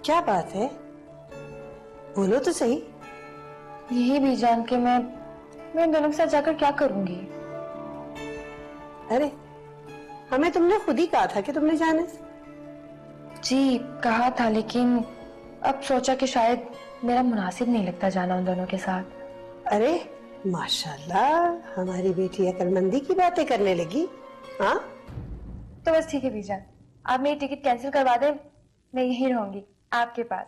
क्या बात है, बोलो तो सही। यही बीजान के मैं इन दोनों के साथ जाकर क्या करूंगी। अरे हमें तुमने खुद ही कहा था कि तुमने जाने से। जी कहा था, लेकिन अब सोचा कि शायद मेरा मुनासिब नहीं लगता जाना उन दोनों के साथ। अरे माशाल्लाह, हमारी बेटी अक्लमंदी की बातें करने लगी। हाँ तो बस ठीक है बीजान, आप मेरी टिकट कैंसिल करवा दें, मैं यहीं रहूंगी आपके पास।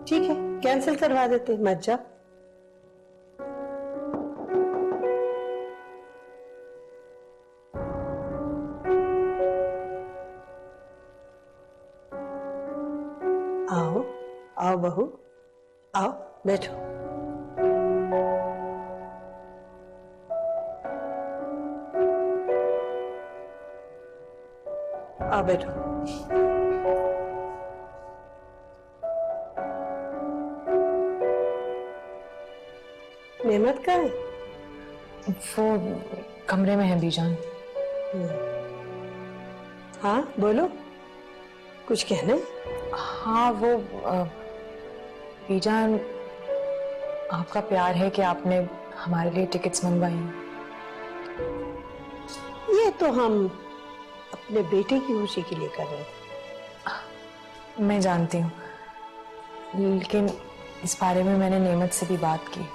ठीक है, कैंसिल करवा देते, मत जाओ। आओ आओ बहू, आओ बैठो। आओ बैठो। नेमत कहाँ है? वो कमरे में है बीजान। हाँ बोलो, कुछ कहना है? हाँ वो बीजान, आपका प्यार है कि आपने हमारे लिए टिकट्स मंगवाई। ये तो हम अपने बेटे की खुशी के लिए कर रहे थे। मैं जानती हूँ, लेकिन इस बारे में मैंने नेमत से भी बात की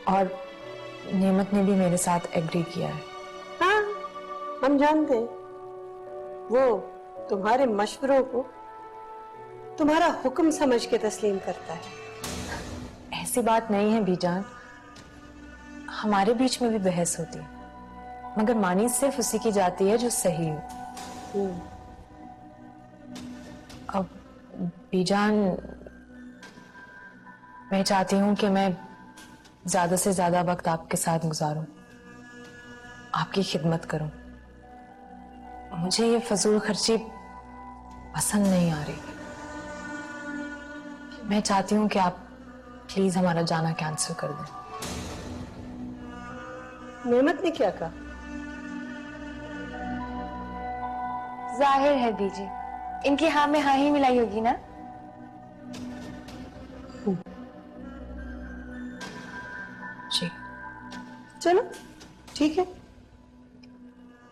और नेमत ने भी मेरे साथ एग्री किया है। हाँ हम जानते हैं, वो तुम्हारे मशवरों को तुम्हारा हुक्म समझ के तस्लीम करता है। ऐसी बात नहीं है बीजान, हमारे बीच में भी बहस होती है, मगर मानी सिर्फ उसी की जाती है जो सही हो। अब बीजान, मैं चाहती हूं कि मैं ज्यादा से ज्यादा वक्त आपके साथ गुजारूं, आपकी खिदमत करूं। मुझे ये फजूल खर्ची पसंद नहीं आ रही। मैं चाहती हूं कि आप प्लीज हमारा जाना कैंसिल कर दें। नेमत ने क्या कहा? जाहिर है बीजी, इनकी हाँ में हाँ ही मिलाई होगी ना। जी चलो ठीक है,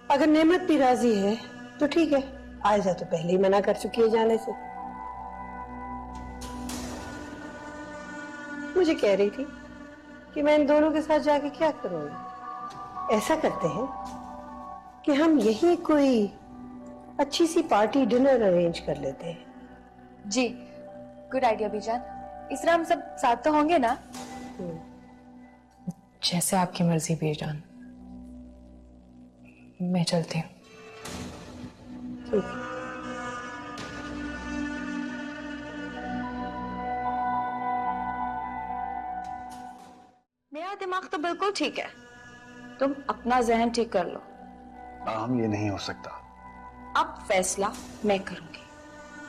अगर नेमत भी राजी है तो ठीक है। आयजा तो पहले ही मना कर चुकी है जाने से। मुझे कह रही थी कि मैं इन दोनों के साथ जाके क्या करूंगी। ऐसा करते हैं कि हम यही कोई अच्छी सी पार्टी डिनर अरेंज कर लेते हैं। जी गुड आइडिया बीजान, इस तरह हम सब साथ तो होंगे ना। जैसे आपकी मर्जी बीजान, मैं चलती हूँ। ठीक है। मेरा दिमाग तो बिल्कुल ठीक है, तुम अपना जहन ठीक कर लो। हम ये नहीं हो सकता। अब फैसला मैं करूंगी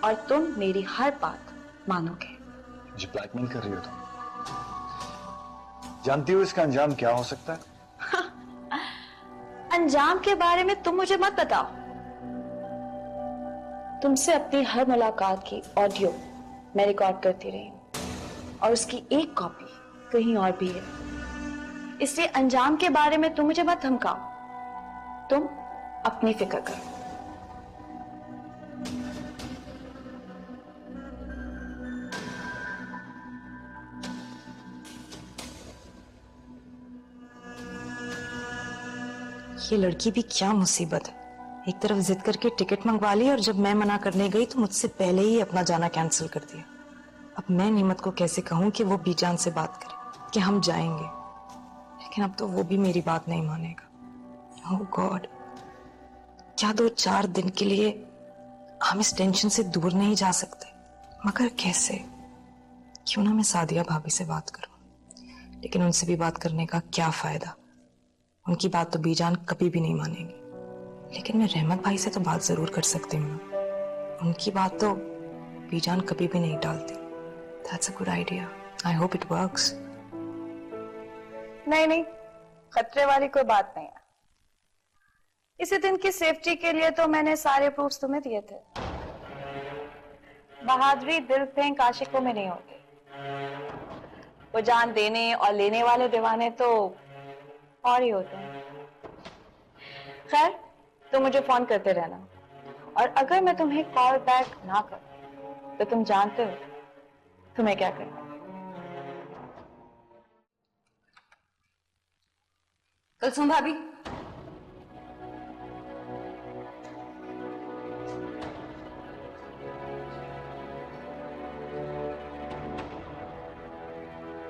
और तुम मेरी हर बात मानोगे। मुझे ब्लैकमेल कर रही हो तुम? जानती हो इसका अंजाम क्या हो सकता है? अंजाम के बारे में तुम मुझे मत बताओ। तुमसे अपनी हर मुलाकात की ऑडियो मैं रिकॉर्ड करती रही हूं और उसकी एक कॉपी कहीं और भी है। इसलिए अंजाम के बारे में तुम मुझे मत धमकाओ, तुम अपनी फिक्र करो। ये लड़की भी क्या मुसीबत है, एक तरफ जिद करके टिकट मंगवा ली और जब मैं मना करने गई तो मुझसे पहले ही अपना जाना कैंसिल कर दिया। अब मैं नेमत को कैसे कहूं कि वो बीजान से बात करे कि हम जाएंगे, लेकिन अब तो वो भी मेरी बात नहीं मानेगा। ओह गॉड, क्या 2-4 दिन के लिए हम इस टेंशन से दूर नहीं जा सकते? मगर कैसे? क्यों ना मैं सादिया भाभी से बात करूं, लेकिन उनसे भी बात करने का क्या फायदा, उनकी बात तो बीजान कभी भी नहीं मानेगी। लेकिन मैं रहमत भाई से तो बात जरूर कर सकती हूँ, उनकी बात तो बीजान कभी भी नहीं टालती। That's a good idea. I hope it works. नहीं नहीं, खतरे वाली कोई बात नहीं है। इसी दिन की सेफ्टी के लिए तो मैंने सारे प्रूफ्स तुम्हें दिए थे। बहादुरी दिल फेंक आशिकों में नहीं होती। वो जान देने और लेने वाले दीवाने तो और ही होते हैं। खैर, तुम मुझे फोन करते रहना, और अगर मैं तुम्हें कॉल बैक ना करूं तो तुम जानते हो तुम्हें क्या करना है। कुलसुम भाभी,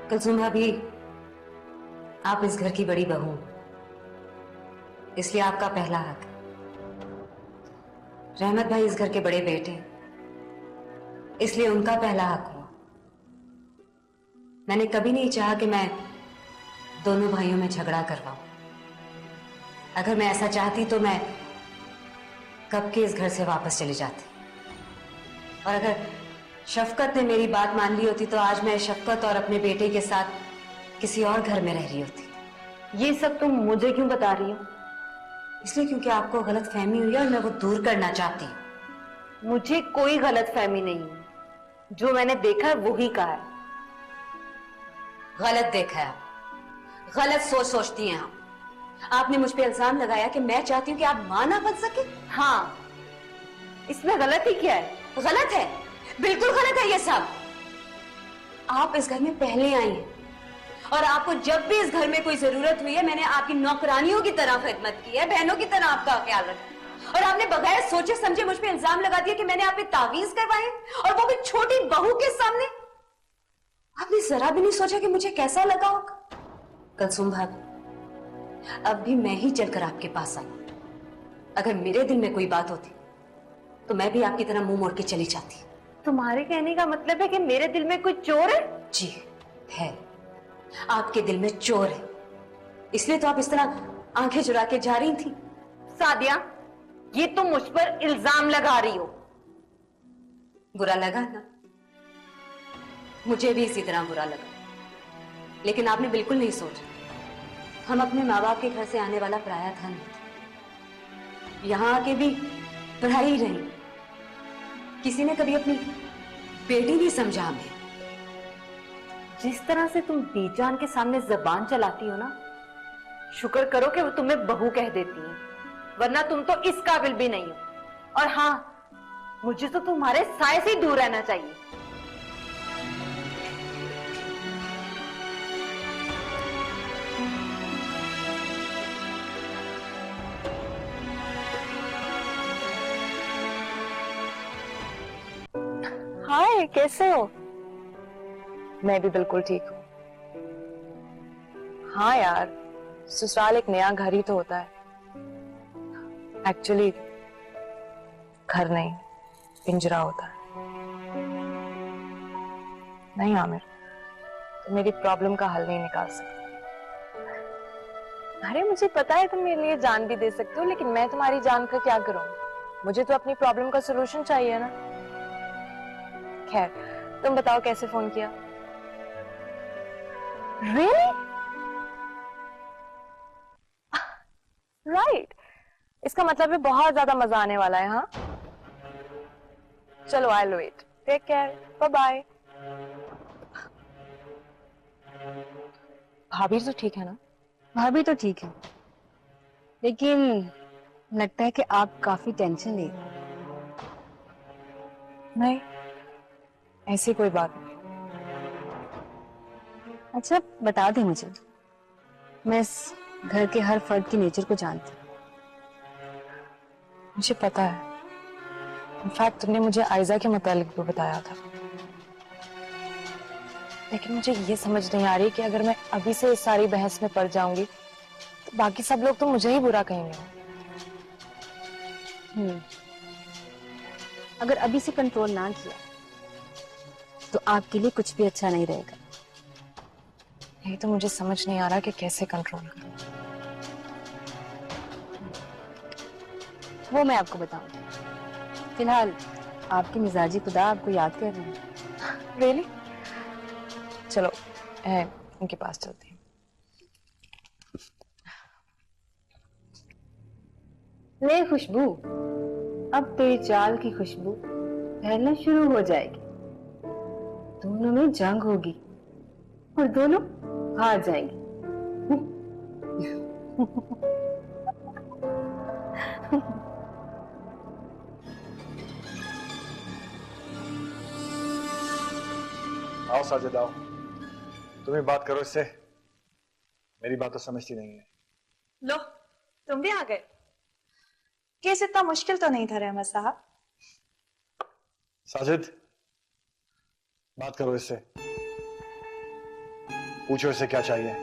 कुलसुम भाभी, आप इस घर की बड़ी बहू हैं, इसलिए आपका पहला हक है। रहमत भाई इस घर के बड़े बेटे हैं, इसलिए उनका पहला हक हुआ। मैंने कभी नहीं चाहा कि मैं दोनों भाइयों में झगड़ा करवाऊं। अगर मैं ऐसा चाहती तो मैं कब के इस घर से वापस चली जाती, और अगर शफकत ने मेरी बात मान ली होती तो आज मैं शफकत और अपने बेटे के साथ किसी और घर में रह रही होती। ये सब तुम मुझे क्यों बता रही हो? इसलिए क्योंकि आपको गलत फहमी हुई है और मैं वो दूर करना चाहती हूँ। मुझे कोई गलत फहमी नहीं है, जो मैंने देखा है वो ही कहा है। गलत देखा है, गलत सोच सोचती हैं आप। आपने मुझ पे इल्जाम लगाया कि मैं चाहती हूँ कि आप मां ना बन सके। हाँ, इसमें गलत ही क्या है? गलत है, बिल्कुल गलत है ये सब। आप इस घर में पहले आई हैं, और आपको जब भी इस घर में कोई जरूरत हुई है मैंने आपकी नौकरानियों की तरह खिदमत की है, बहनों की तरह आपका ख्याल रखा, और आपने बगैर सोचे समझे मुझ पे इल्जाम लगा दिया कि मैंने आप पे तावीज करवाए, और वो भी छोटी बहू के सामने। आपने जरा भी नहीं सोचा कि मुझे कैसा लगा होगा। कुलसुम भाभी, अब भी मैं ही चलकर आपके पास आई। अगर मेरे दिल में कोई बात होती तो मैं भी आपकी तरह मुंह मोड़ के चली जाती। तुम्हारे कहने का मतलब है कि मेरे दिल में कोई चोर है? जी है, आपके दिल में चोर है, इसलिए तो आप इस तरह आंखें चुरा के जा रही थी। सादिया, ये तुम मुझ पर इल्जाम लगा रही हो। बुरा लगा ना? मुझे भी इसी तरह बुरा लगा, लेकिन आपने बिल्कुल नहीं सोचा। हम अपने माँ बाप के घर से आने वाला पराया धन थे, यहां आके भी पढ़ाई ही रही। किसी ने कभी अपनी बेटी नहीं समझा हमें। जिस तरह से तुम बीजान के सामने जबान चलाती हो ना, शुक्र करो कि वो तुम्हें बहू कह देती है, वरना तुम तो इस काबिल भी नहीं हो। और हाँ, मुझे तो तुम्हारे साए से ही दूर रहना चाहिए। हाय, कैसे हो? मैं भी बिल्कुल ठीक हूँ। हाँ यार, ससुराल एक नया घर ही तो होता है। एक्चुअली घर नहीं, पिंजरा होता है। नहीं आमिर, तुम मेरी प्रॉब्लम का हल नहीं निकाल सकते। अरे मुझे पता है तुम मेरे लिए जान भी दे सकते हो, लेकिन मैं तुम्हारी जान का क्या करूँ? मुझे तो अपनी प्रॉब्लम का सलूशन चाहिए ना। खैर, तुम बताओ कैसे फोन किया? Really? Right. इसका मतलब है बहुत ज्यादा मजा आने वाला है। हाँ, चलो, I'll wait. Take care. Bye bye. भाभी तो ठीक है ना? भाभी तो ठीक है, लेकिन लगता है कि आप काफी टेंशन ले रहे हो। नहीं, ऐसी कोई बात नहीं। अच्छा, बता दे मुझे, मैं इस घर के हर फर्द की नेचर को जानती हूँ। मुझे पता है। इनफैक्ट तुमने मुझे आयजा के मुतालिक भी बताया था, लेकिन मुझे ये समझ नहीं आ रही कि अगर मैं अभी से इस सारी बहस में पड़ जाऊंगी तो बाकी सब लोग तो मुझे ही बुरा कहेंगे। अगर अभी से कंट्रोल ना किया तो आपके लिए कुछ भी अच्छा नहीं रहेगा। यही तो मुझे समझ नहीं आ रहा कि कैसे कंट्रोल करूं। वो मैं आपको बताऊंगी। फिलहाल आपके मिजाजी खुदा आपको याद कर रहे हैं। रियली? चलो, उनके पास चलते हैं। ले खुशबू, अब तेरी चाल की खुशबू फैलना शुरू हो जाएगी, दोनों में जंग होगी और दोनों हार जाएंगे। आओ साजिद आओ, तुम्हें बात करो इससे, मेरी बात तो समझती नहीं है। लो, तुम भी आ गए। केस इतना मुश्किल तो नहीं था रहमत साहब। साजिद बात करो इससे, पूछो इससे क्या चाहिए।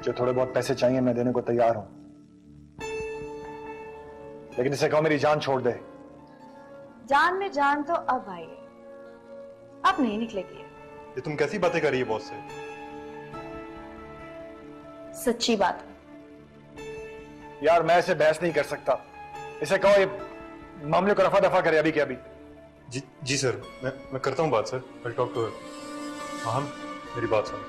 जो थोड़े बहुत पैसे चाहिए मैं देने को तैयार हूं, लेकिन इसे कहो मेरी जान छोड़ दे। जान में जान तो अब आई है, अब नहीं निकलेगी। ये तुम कैसी बातें कर रही है बॉस से? सच्ची बात है। यार मैं इसे बहस नहीं कर सकता, इसे कहो ये मामले को रफा दफा करे अभी के अभी। जी सर, मैं करता हूँ बात sir. I talk to her. हाँ मेरी बात सुनो।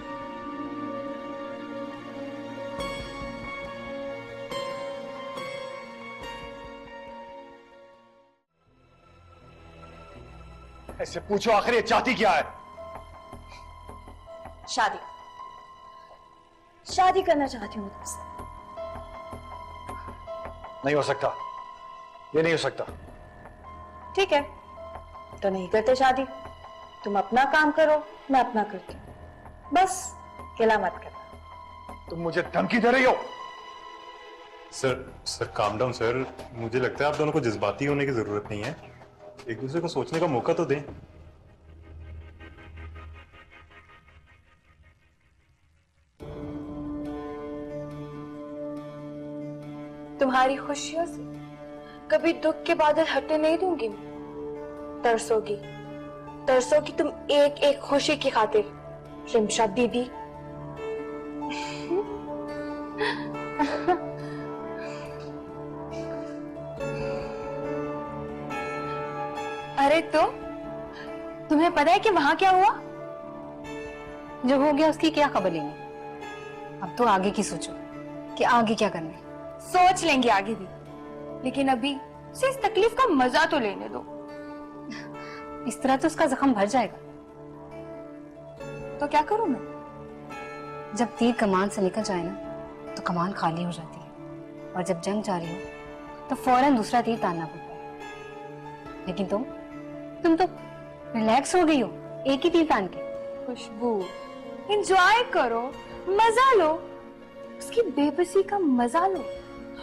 इससे पूछो आखिर ये चाहती क्या है। शादी शादी करना चाहती हूँ तुमसे। नहीं हो सकता, ये नहीं हो सकता। ठीक है, तो नहीं करते शादी। तुम अपना काम करो, मैं अपना करती हूँ। बस गिला मत करना। तुम मुझे धमकी दे रही हो? Sir calm down sir. मुझे लगता है आप दोनों को जज्बाती होने की जरूरत नहीं है, एक दूसरे को सोचने का मौका तो दें। तुम्हारी खुशियों से कभी दुख के बादल हटने नहीं दूंगी मैं। तरसोगी तरसोगी तुम एक एक खुशी की खातिर, रिमशा दीदी। अरे तुम्हें पता है कि वहां क्या हुआ? जो हो गया उसकी क्या खबर लेनी, अब तो आगे की सोचो कि आगे क्या करना है। सोच लेंगे आगे भी, लेकिन अभी उसे इस तकलीफ का मजा तो लेने दो। इस तरह तो उसका जख्म भर जाएगा। तो क्या करूं मैं? जब तीर कमान से निकल जाए ना तो कमान खाली हो जाती है, और जब जंग जारी हो तो फौरन दूसरा तीर तानना पड़ता है। लेकिन तुम तो रिलैक्स हो गई हो एक ही तीर तान के। खुशबू, एंजॉय करो, मजा लो, उसकी बेबसी का मजा लो।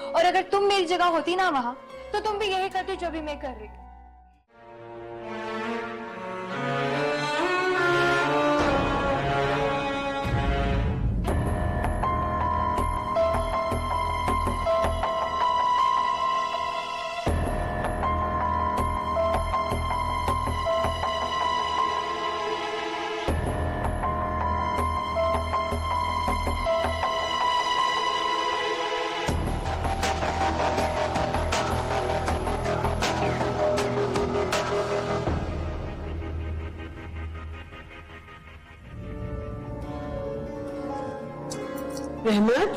और अगर तुम मेरी जगह होती ना वहां, तो तुम भी यही करती जो भी मैं कर रही हूं। रहमत,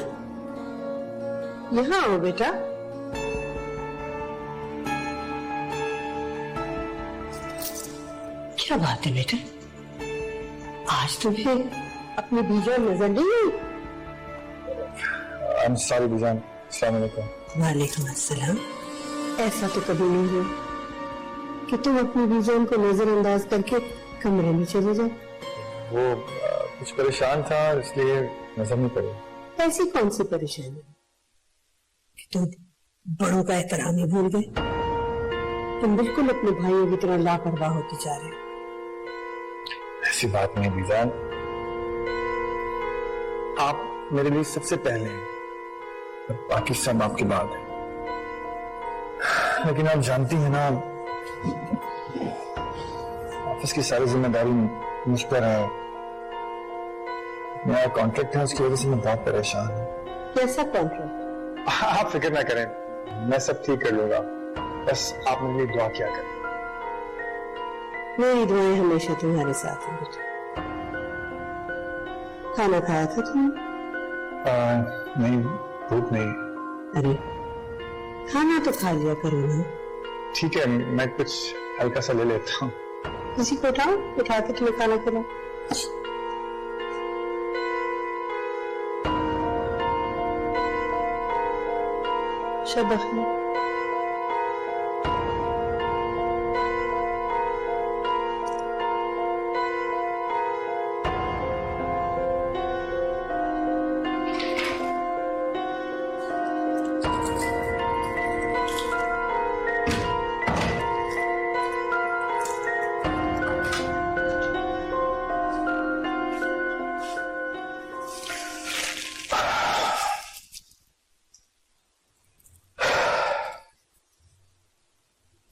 यहाँ आओ बेटा। क्या बात है बेटा, आज तुम्हें अपनी बीजान नजर नहीं आई? I am sorry बीजान। अस्सलाम वालेकुम। वालेकुम अस्सलाम। ऐसा तो कभी नहीं हुआ कि तुम अपनी बीजान को नजरअंदाज करके कमरे में चले जाओ। वो कुछ परेशान था इसलिए नजर नहीं पड़ी। ऐसी कौन सी परेशानी कि तुम बड़ों का एहतराम ही भूल गए? तुम बिल्कुल अपने भाइयों की तरह लापरवाह होते जा रहे हो। ऐसी बात नहीं बीजान, आप मेरे लिए सबसे पहले हैं, बाकी सब आपके बाद है। लेकिन आप जानती हैं ना, ऑफिस की सारी जिम्मेदारी मुझ पर है। मेरा कॉन्ट्रैक्ट है, उसकी वजह से मैं बहुत परेशान हूँ। कैसा कॉन्ट्रैक्ट? आप फिक्र ना करें, मैं सब ठीक कर लूंगा। बस आप मेरे लिए दुआ किया करें। मेरी दुआएं हमेशा तुम्हारे साथ हैं बेटा। खाना खाया था तुमने? नहीं, भूख नहीं। अरे खाना तो खा लिया करो ना। ठीक है, मैं कुछ हल्का सा ले लेता हूँ। किसी को उठाओ, उठा के तुम्हें खाना खिलाओ। शाबाश।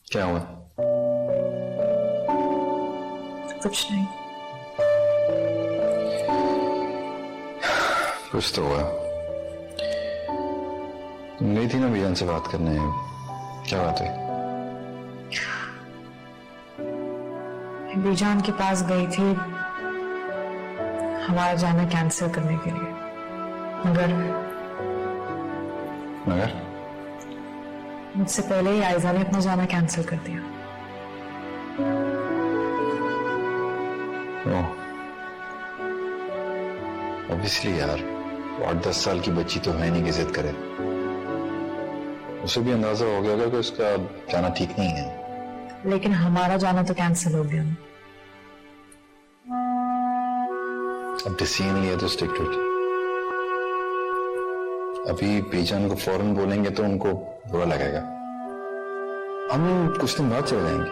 क्या हुआ? कुछ नहीं। कुछ तो हुआ। तुम गई थी ना बीजान से बात करने, क्या बात है? मैं बीजान के पास गई थी हमारा जाना कैंसिल करने के लिए, मगर मुझसे पहले ही आयजा ने अपना जाना कैंसिल कर दिया। ऑब्वियसली यार, 8-10 साल की बच्ची तो है नहीं कि जिद करे। उसे भी अंदाजा हो गया होगा कि उसका जाना ठीक नहीं है। लेकिन हमारा जाना तो कैंसिल हो गया ना। अब डिसीजन लिया तो स्टिक टू इट। अभी बेजान को फौरन बोलेंगे तो उनको बुरा लगेगा। हम कुछ दिन बाद चले जाएंगे।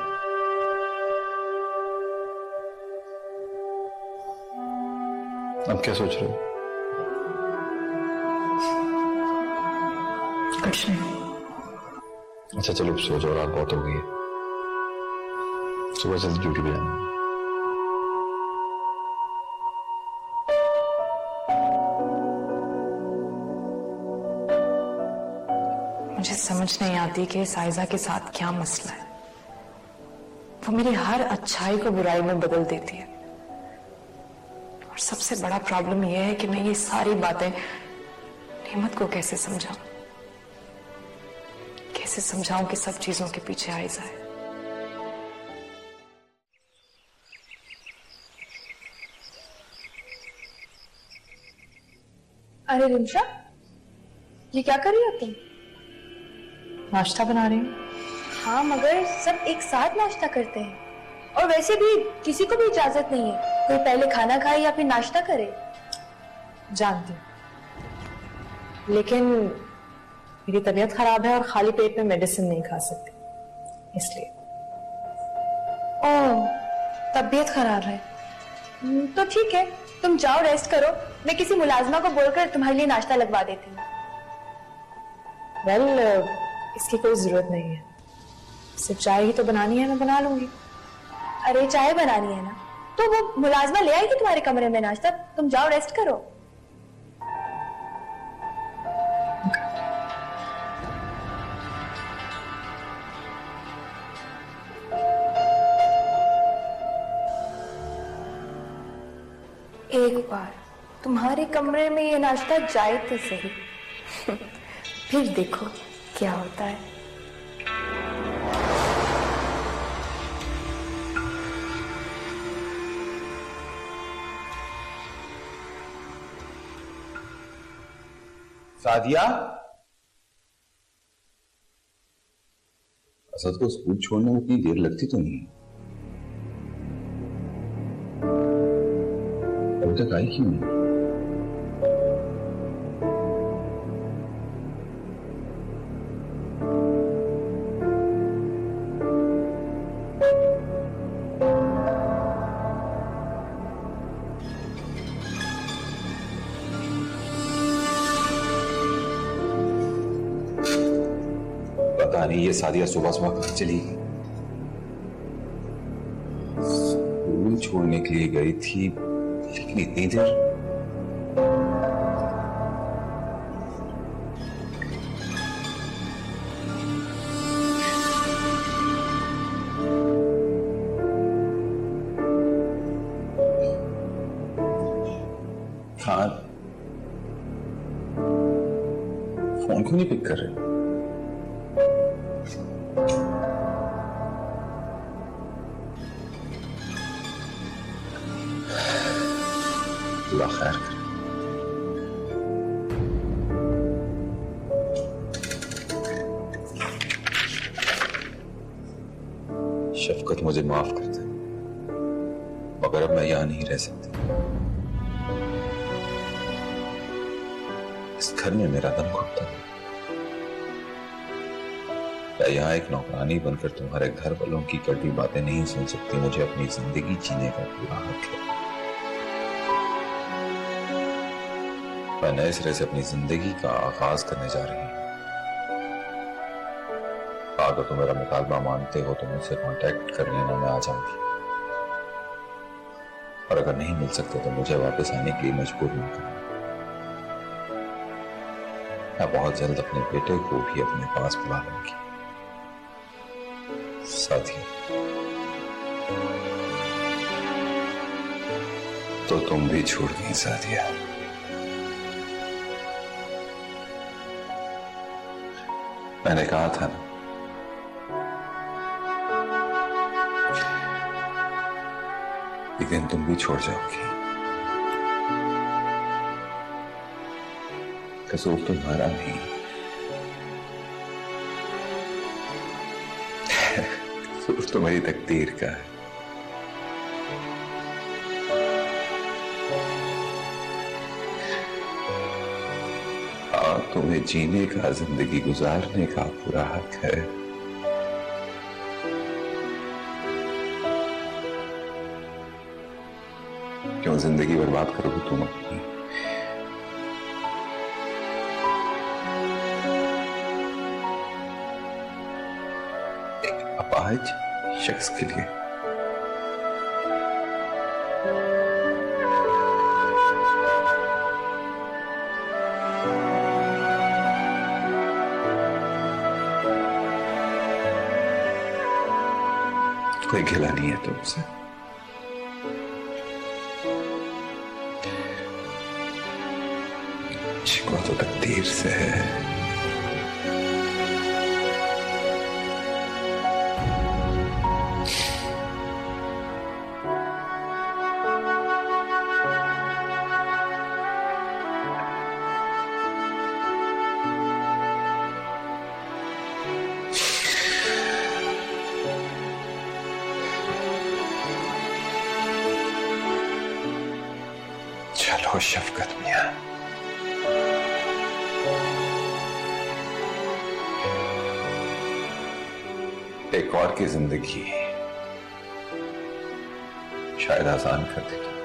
अब क्या सोच रहे हो? कुछ नहीं। अच्छा चलो, सो जाओ, रात बहुत हो गई है। सुबह जल्दी ड्यूटी पे जाना। मुझे समझ नहीं आती कि साइजा के साथ क्या मसला है। वो मेरी हर अच्छाई को बुराई में बदल देती है, और सबसे बड़ा प्रॉब्लम यह है कि मैं ये सारी बातें नेमत को कैसे समझाऊं कि सब चीजों के पीछे आयजा है। अरे रिमशा, ये क्या कर रही हो तुम? नाश्ता बना रही हूँ। हाँ, मगर सब एक साथ नाश्ता करते हैं, और वैसे भी किसी को भी इजाजत नहीं है कोई पहले खाना खाए या फिर नाश्ता करे। जानती हूँ, लेकिन मेरी तबीयत खराब है और खाली पेट में मेडिसिन नहीं खा सकती, इसलिए। ओह, तबीयत खराब है तो ठीक है, तुम जाओ रेस्ट करो। मैं किसी मुलाजमा को बोलकर तुम्हारे लिए नाश्ता लगवा देती हूँ। वेल, इसकी कोई जरूरत नहीं है। सिर्फ चाय ही तो बनानी है, मैं बना लूंगी। अरे चाय बनानी है ना, तो वो मुलाजमा ले आएगी तुम्हारे कमरे में नाश्ता। तुम जाओ रेस्ट करो। एक बार तुम्हारे कमरे में ये नाश्ता जाए तो सही, फिर देखो क्या होता है। सादिया, असद को स्कूल छोड़ने में इतनी देर लगती तो नहीं, अब तक आई क्यों नहीं? पता नहीं ये सादिया सुबह सुबह कहाँ चली गई। स्कूल छोड़ने के लिए गई थी, लेकिन इतनी देर। हाँ, फोन क्यों नहीं पिक कर रहे? खैर करे। शफकत मुझे माफ कर दे, मगर अब मैं यहां नहीं रह सकती। इस घर में मेरा दम घुटता है। क्या यहाँ एक नौकरानी बनकर तुम्हारे घर वालों की कड़वी बातें नहीं सुन सकती? मुझे अपनी जिंदगी जीने का पूरा हक है। मैं नए सिरे से अपनी जिंदगी का आगाज करने जा रही हूँ। अगर तुम मेरा मुतालबा मानते हो तो मुझसे कांटेक्ट कर लेना, मैं आ जाऊंगी। और अगर नहीं मिल सकते तो मुझे वापस आने के लिए मजबूर नहीं करना। मैं बहुत जल्द अपने बेटे को भी अपने पास बुला लूंगी। साथिया, तो तुम भी छूट गई साथिया। मैंने कहा था ना, एक दिन तुम भी छोड़ जाओगी। कसूर तुम्हारा नहीं, कसूर तुम्हारी तकदीर का है। हाँ, तुम्हें जीने का, जिंदगी गुजारने का पूरा हक है। क्यों जिंदगी बर्बाद करोगे तुम अपनी? एक अपाहिज शख्स के लिए। कोई गिला नहीं है तुमसे। शिकवा तो तकदीर से है। चलो शफकत मियां, एक और की जिंदगी शायद आसान कर देगी।